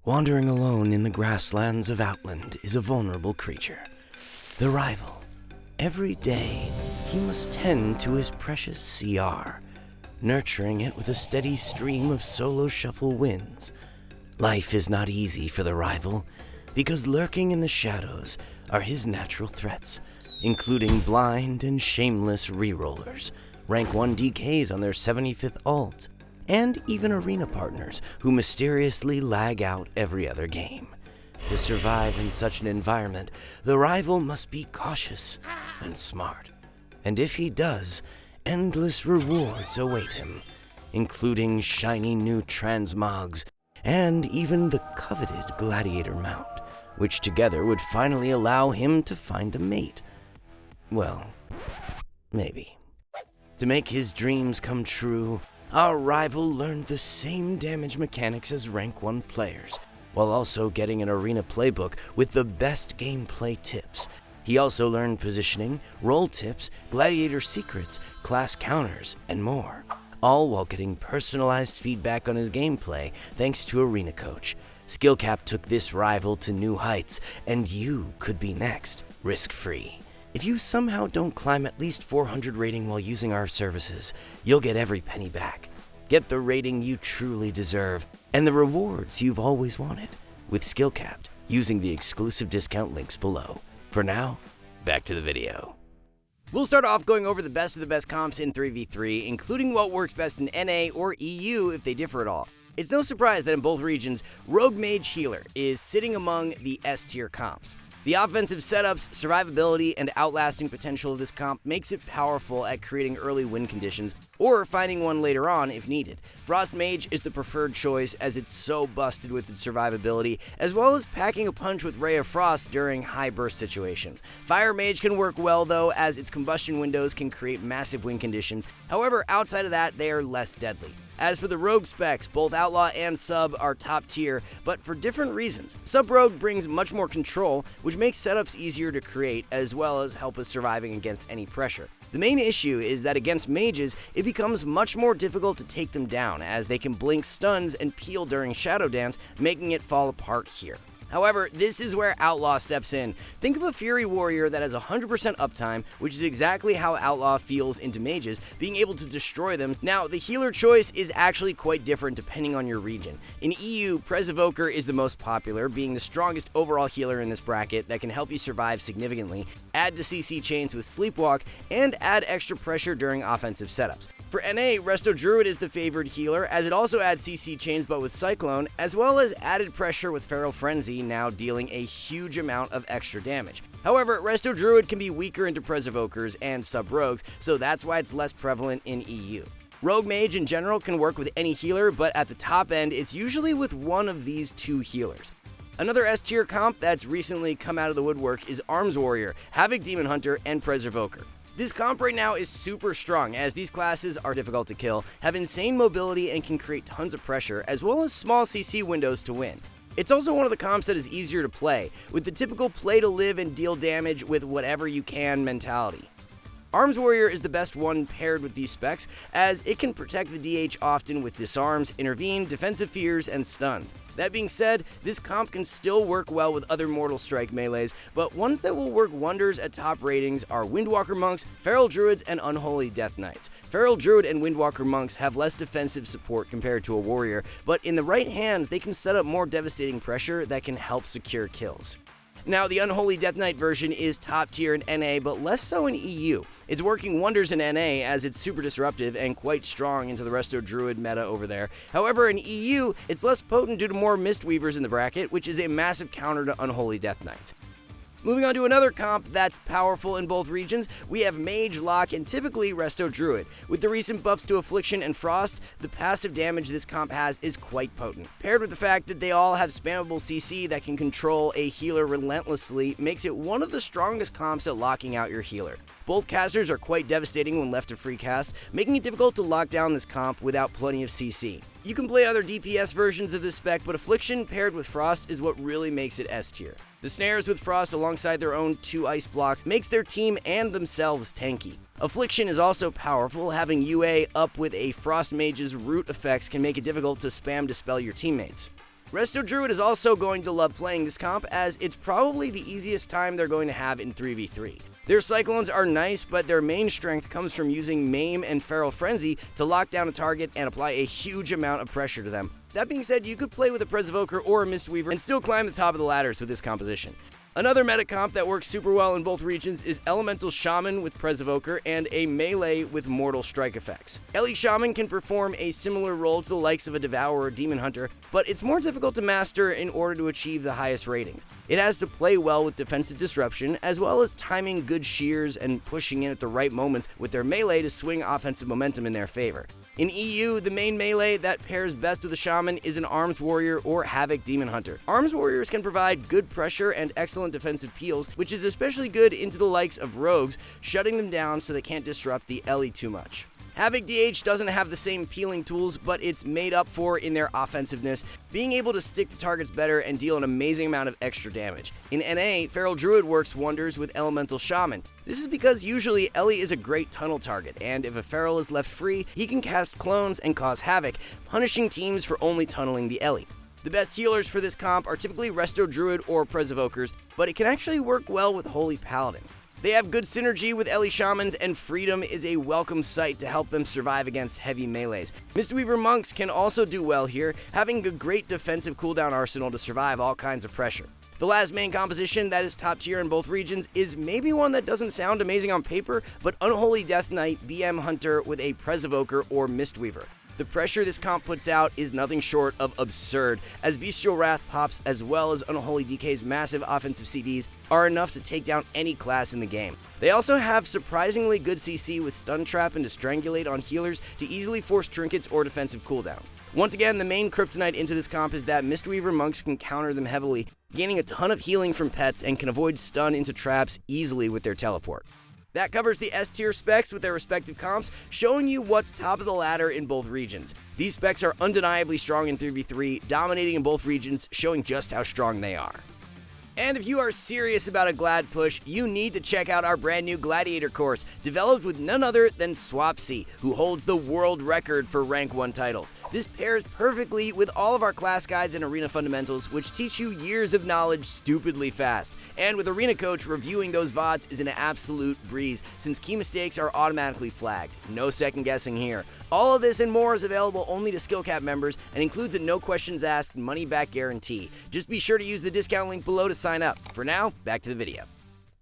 Wandering alone in the grasslands of Outland is a vulnerable creature, the rival. Every day, he must tend to his precious CR, nurturing it with a steady stream of solo shuffle wins. Life is not easy for the rival, because lurking in the shadows are his natural threats, including blind and shameless rerollers, rank 1 DKs on their 75th ult, and even arena partners who mysteriously lag out every other game. To survive in such an environment, the rival must be cautious and smart. And if he does, endless rewards await him, including shiny new transmogs and even the coveted gladiator mount, which together would finally allow him to find a mate. Well, maybe. To make his dreams come true, our rival learned the same damage mechanics as rank 1 players, while also getting an arena playbook with the best gameplay tips. He also learned positioning, role tips, gladiator secrets, class counters, and more, all while getting personalized feedback on his gameplay thanks to Arena Coach. Skillcap took this rival to new heights, and you could be next, risk-free. If you somehow don't climb at least 400 rating while using our services, you'll get every penny back. Get the rating you truly deserve, and the rewards you've always wanted, with Skillcap, using the exclusive discount links below. For now, back to the video. We'll start off going over the best of the best comps in 3v3, including what works best in NA or EU if they differ at all. It's no surprise that in both regions, Rogue Mage Healer is sitting among the S-tier comps. The offensive setups, survivability, and outlasting potential of this comp makes it powerful at creating early win conditions, or finding one later on if needed. Frost Mage is the preferred choice as it's so busted with its survivability, as well as packing a punch with Ray of Frost during high burst situations. Fire Mage can work well though, as its combustion windows can create massive win conditions. However, outside of that, they are less deadly. As for the Rogue specs, both Outlaw and Sub are top tier, but for different reasons. Sub Rogue brings much more control, which makes setups easier to create, as well as help with surviving against any pressure. The main issue is that against mages, it becomes much more difficult to take them down, as they can blink stuns and peel during Shadow Dance, making it fall apart here. However, this is where Outlaw steps in. Think of a Fury Warrior that has 100% uptime, which is exactly how Outlaw feels into mages, being able to destroy them. Now, the healer choice is actually quite different depending on your region. In EU, Prez Evoker is the most popular, being the strongest overall healer in this bracket that can help you survive significantly, add to CC chains with Sleepwalk, and add extra pressure during offensive setups. For NA, Resto Druid is the favored healer, as it also adds CC chains but with Cyclone, as well as added pressure with Feral Frenzy, now dealing a huge amount of extra damage. However, Resto Druid can be weaker into Prez Evokers and Sub Rogues, so that's why it's less prevalent in EU. Rogue Mage in general can work with any healer, but at the top end, it's usually with one of these two healers. Another S-tier comp that's recently come out of the woodwork is Arms Warrior, Havoc Demon Hunter, and Prez Evoker. This comp right now is super strong, as these classes are difficult to kill, have insane mobility, and can create tons of pressure, as well as small CC windows to win. It's also one of the comps that is easier to play, with the typical play to live and deal damage with whatever you can mentality. Arms Warrior is the best one paired with these specs, as it can protect the DH often with disarms, intervene, defensive fears, and stuns. That being said, this comp can still work well with other Mortal Strike melees, but ones that will work wonders at top ratings are Windwalker Monks, Feral Druids, and Unholy Death Knights. Feral Druid and Windwalker Monks have less defensive support compared to a Warrior, but in the right hands, they can set up more devastating pressure that can help secure kills. Now, the Unholy Death Knight version is top tier in NA, but less so in EU. It's working wonders in NA as it's super disruptive and quite strong into the Resto Druid meta over there. However, in EU, it's less potent due to more Mistweavers in the bracket, which is a massive counter to Unholy Death Knights. Moving on to another comp that's powerful in both regions, we have Mage, Lock, and typically Resto Druid. With the recent buffs to Affliction and Frost, the passive damage this comp has is quite potent. Paired with the fact that they all have spammable CC that can control a healer relentlessly, makes it one of the strongest comps at locking out your healer. Both casters are quite devastating when left to free cast, making it difficult to lock down this comp without plenty of CC. You can play other DPS versions of this spec, but Affliction paired with Frost is what really makes it S tier. The snares with Frost alongside their own 2 ice blocks makes their team and themselves tanky. Affliction is also powerful, having UA up with a Frost Mage's root effects can make it difficult to spam dispel your teammates. Resto Druid is also going to love playing this comp, as it's probably the easiest time they're going to have in 3v3. Their Cyclones are nice, but their main strength comes from using Maim and Feral Frenzy to lock down a target and apply a huge amount of pressure to them. That being said, you could play with a Presovoker or a Mistweaver and still climb the top of the ladders with this composition. Another meta comp that works super well in both regions is Elemental Shaman with Presovoker and a melee with Mortal Strike effects. Ellie Shaman can perform a similar role to the likes of a Devourer or Demon Hunter, but it's more difficult to master in order to achieve the highest ratings. It has to play well with defensive disruption, as well as timing good shears and pushing in at the right moments with their melee to swing offensive momentum in their favor. In EU, the main melee that pairs best with a Shaman is an Arms Warrior or Havoc Demon Hunter. Arms Warriors can provide good pressure and excellent defensive peels, which is especially good into the likes of Rogues, shutting them down so they can't disrupt the Ellie too much. Havoc DH doesn't have the same peeling tools, but it's made up for in their offensiveness, being able to stick to targets better and deal an amazing amount of extra damage. In NA, Feral Druid works wonders with Elemental Shaman. This is because usually Ellie is a great tunnel target, and if a Feral is left free, he can cast clones and cause havoc, punishing teams for only tunneling the Ellie. The best healers for this comp are typically Resto Druid or Presovokers, but it can actually work well with Holy Paladin. They have good synergy with Ellie Shamans, and Freedom is a welcome sight to help them survive against heavy melees. Mistweaver Monks can also do well here, having a great defensive cooldown arsenal to survive all kinds of pressure. The last main composition that is top tier in both regions is maybe one that doesn't sound amazing on paper, but Unholy Death Knight BM Hunter with a Presovoker or Mistweaver. The pressure this comp puts out is nothing short of absurd, as Bestial Wrath pops as well as Unholy DK's massive offensive CDs are enough to take down any class in the game. They also have surprisingly good CC with Stun Trap and to Strangulate on healers to easily force trinkets or defensive cooldowns. Once again, the main kryptonite into this comp is that Mistweaver Monks can counter them heavily, gaining a ton of healing from pets and can avoid stun into traps easily with their teleport. That covers the S-tier specs with their respective comps, showing you what's top of the ladder in both regions. These specs are undeniably strong in 3v3, dominating in both regions, showing just how strong they are. And if you are serious about a Glad push, you need to check out our brand new Gladiator course, developed with none other than Swapsy, who holds the world record for Rank 1 titles. This pairs perfectly with all of our class guides and arena fundamentals, which teach you years of knowledge stupidly fast. And with Arena Coach, reviewing those VODs is an absolute breeze, since key mistakes are automatically flagged. No second guessing here. All of this and more is available only to SkillCap members and includes a no questions asked money back guarantee. Just be sure to use the discount link below to sign up. For now, back to the video.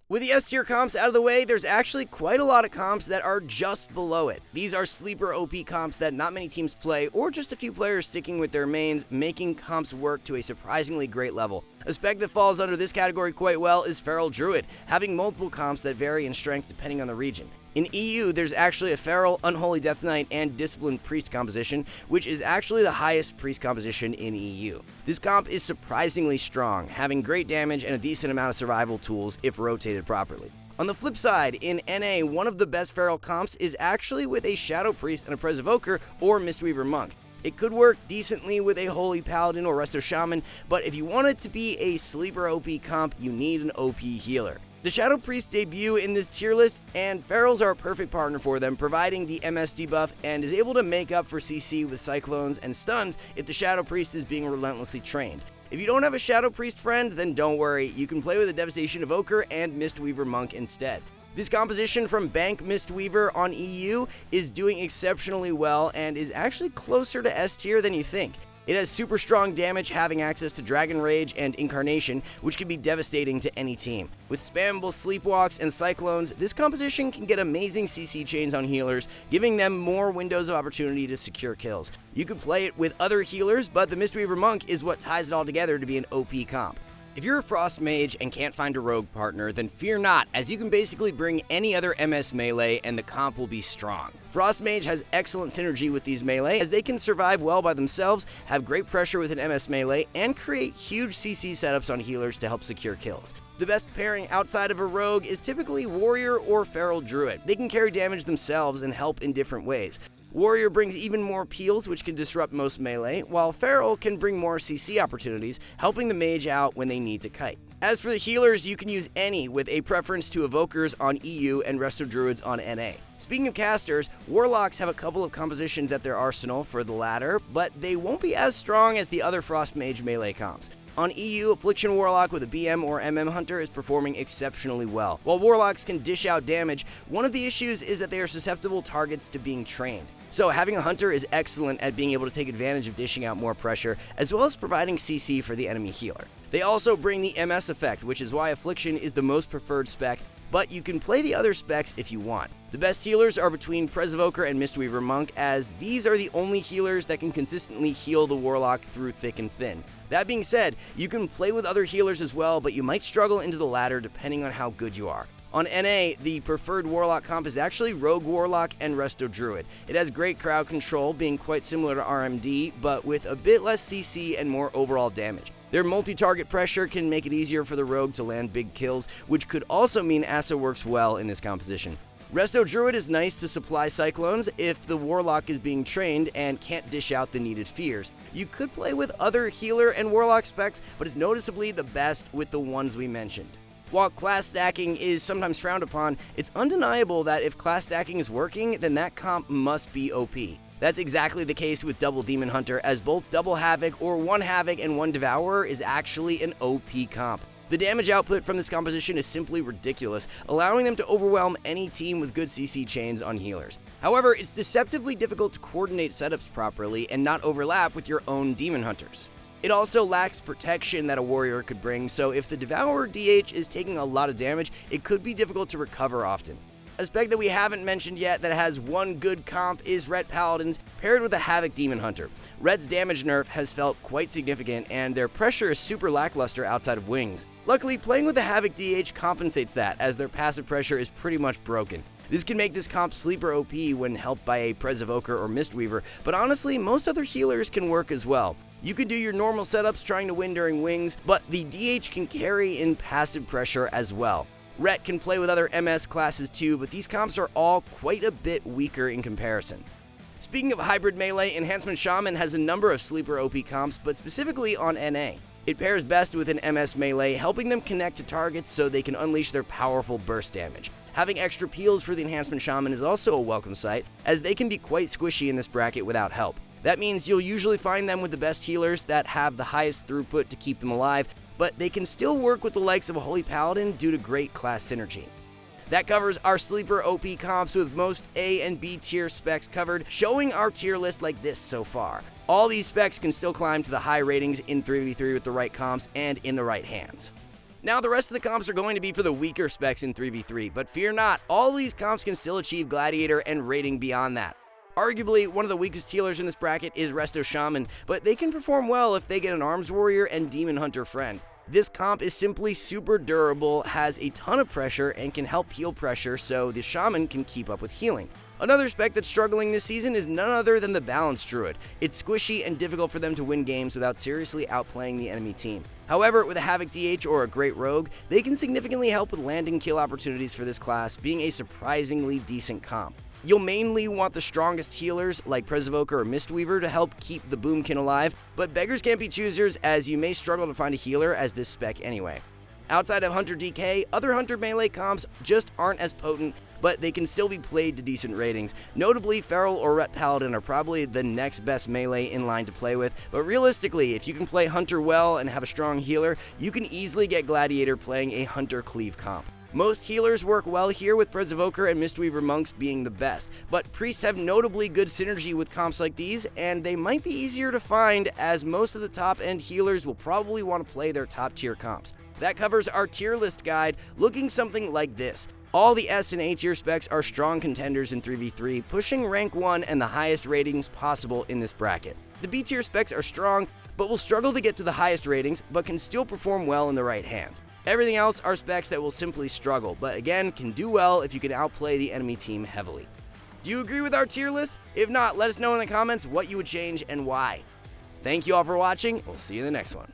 With the S-tier comps out of the way, there's actually quite a lot of comps that are just below it. These are sleeper OP comps that not many teams play, or just a few players sticking with their mains, making comps work to a surprisingly great level. A spec that falls under this category quite well is Feral Druid, having multiple comps that vary in strength depending on the region. In EU, there's actually a Feral, Unholy Death Knight, and Disciplined Priest composition, which is actually the highest Priest composition in EU. This comp is surprisingly strong, having great damage and a decent amount of survival tools if rotated properly. On the flip side, in NA, one of the best Feral comps is actually with a Shadow Priest and a Presovoker or Mistweaver Monk. It could work decently with a Holy Paladin or Resto Shaman, but if you want it to be a sleeper OP comp, you need an OP healer. The Shadow Priest debut in this tier list, and Ferals are a perfect partner for them, providing the MS debuff and is able to make up for CC with Cyclones and stuns if the Shadow Priest is being relentlessly trained. If you don't have a Shadow Priest friend, then don't worry, you can play with a Devastation Evoker and Mistweaver Monk instead. This composition from Bank Mistweaver on EU is doing exceptionally well and is actually closer to S tier than you think. It has super strong damage, having access to Dragon Rage and Incarnation, which can be devastating to any team. With spammable Sleepwalks and Cyclones, this composition can get amazing CC chains on healers, giving them more windows of opportunity to secure kills. You could play it with other healers, but the Mistweaver Monk is what ties it all together to be an OP comp. If you're a Frost Mage and can't find a rogue partner, then fear not, as you can basically bring any other MS melee and the comp will be strong. Frost Mage has excellent synergy with these melee, as they can survive well by themselves, have great pressure with an MS melee, and create huge CC setups on healers to help secure kills. The best pairing outside of a rogue is typically Warrior or Feral Druid. They can carry damage themselves and help in different ways. Warrior brings even more peels, which can disrupt most melee, while Feral can bring more CC opportunities, helping the mage out when they need to kite. As for the healers, you can use any, with a preference to Evokers on EU and Resto Druids on NA. Speaking of casters, Warlocks have a couple of compositions at their arsenal for the latter, but they won't be as strong as the other Frost Mage melee comps. On EU, Affliction Warlock with a BM or MM Hunter is performing exceptionally well. While Warlocks can dish out damage, one of the issues is that they are susceptible targets to being trained. So having a Hunter is excellent at being able to take advantage of dishing out more pressure, as well as providing CC for the enemy healer. They also bring the MS effect, which is why Affliction is the most preferred spec, but you can play the other specs if you want. The best healers are between Presevoker and Mistweaver Monk, as these are the only healers that can consistently heal the Warlock through thick and thin. That being said, you can play with other healers as well, but you might struggle into the latter depending on how good you are. On NA, the preferred Warlock comp is actually Rogue Warlock and Resto Druid. It has great crowd control, being quite similar to RMD, but with a bit less CC and more overall damage. Their multi-target pressure can make it easier for the Rogue to land big kills, which could also mean Asa works well in this composition. Resto Druid is nice to supply Cyclones if the Warlock is being trained and can't dish out the needed fears. You could play with other healer and Warlock specs, but it's noticeably the best with the ones we mentioned. While class stacking is sometimes frowned upon, it's undeniable that if class stacking is working, then that comp must be OP. That's exactly the case with Double Demon Hunter, as both Double Havoc or 1 Havoc and 1 Devourer is actually an OP comp. The damage output from this composition is simply ridiculous, allowing them to overwhelm any team with good CC chains on healers. However, it's deceptively difficult to coordinate setups properly and not overlap with your own Demon Hunters. It also lacks protection that a warrior could bring, so if the Devourer DH is taking a lot of damage, it could be difficult to recover often. A spec that we haven't mentioned yet that has one good comp is Ret Paladins, paired with a Havoc Demon Hunter. Red's damage nerf has felt quite significant, and their pressure is super lackluster outside of wings. Luckily, playing with the Havoc DH compensates that, as their passive pressure is pretty much broken. This can make this comp sleeper OP when helped by a Presevoker or Mistweaver, but honestly, most other healers can work as well. You could do your normal setups trying to win during wings, but the DH can carry in passive pressure as well. Ret can play with other MS classes too, but these comps are all quite a bit weaker in comparison. Speaking of hybrid melee, Enhancement Shaman has a number of sleeper OP comps, but specifically on NA. It pairs best with an MS melee, helping them connect to targets so they can unleash their powerful burst damage. Having extra peels for the Enhancement Shaman is also a welcome sight, as they can be quite squishy in this bracket without help. That means you'll usually find them with the best healers that have the highest throughput to keep them alive, but they can still work with the likes of a Holy Paladin due to great class synergy. That covers our sleeper OP comps, with most A and B tier specs covered, showing our tier list like this so far. All these specs can still climb to the high ratings in 3v3 with the right comps and in the right hands. Now the rest of the comps are going to be for the weaker specs in 3v3, but fear not, all these comps can still achieve Gladiator and rating beyond that. Arguably, one of the weakest healers in this bracket is Resto Shaman, but they can perform well if they get an Arms Warrior and Demon Hunter friend. This comp is simply super durable, has a ton of pressure, and can help heal pressure so the Shaman can keep up with healing. Another spec that's struggling this season is none other than the Balanced Druid. It's squishy and difficult for them to win games without seriously outplaying the enemy team. However, with a Havoc DH or a great Rogue, they can significantly help with landing kill opportunities for this class, being a surprisingly decent comp. You'll mainly want the strongest healers like Presevoker or Mistweaver to help keep the Boomkin alive, but beggars can't be choosers, as you may struggle to find a healer as this spec anyway. Outside of Hunter DK, other Hunter melee comps just aren't as potent, but they can still be played to decent ratings. Notably, Feral or Ret Paladin are probably the next best melee in line to play with, but realistically, if you can play Hunter well and have a strong healer, you can easily get Gladiator playing a Hunter cleave comp. Most healers work well here, with Presevoker and Mistweaver Monks being the best, but priests have notably good synergy with comps like these, and they might be easier to find, as most of the top-end healers will probably want to play their top-tier comps. That covers our tier list guide, looking something like this. All the S and A tier specs are strong contenders in 3v3, pushing rank 1 and the highest ratings possible in this bracket. The B tier specs are strong, but will struggle to get to the highest ratings, but can still perform well in the right hands. Everything else are specs that will simply struggle, but again, can do well if you can outplay the enemy team heavily. Do you agree with our tier list? If not, let us know in the comments what you would change and why. Thank you all for watching. We'll see you in the next one.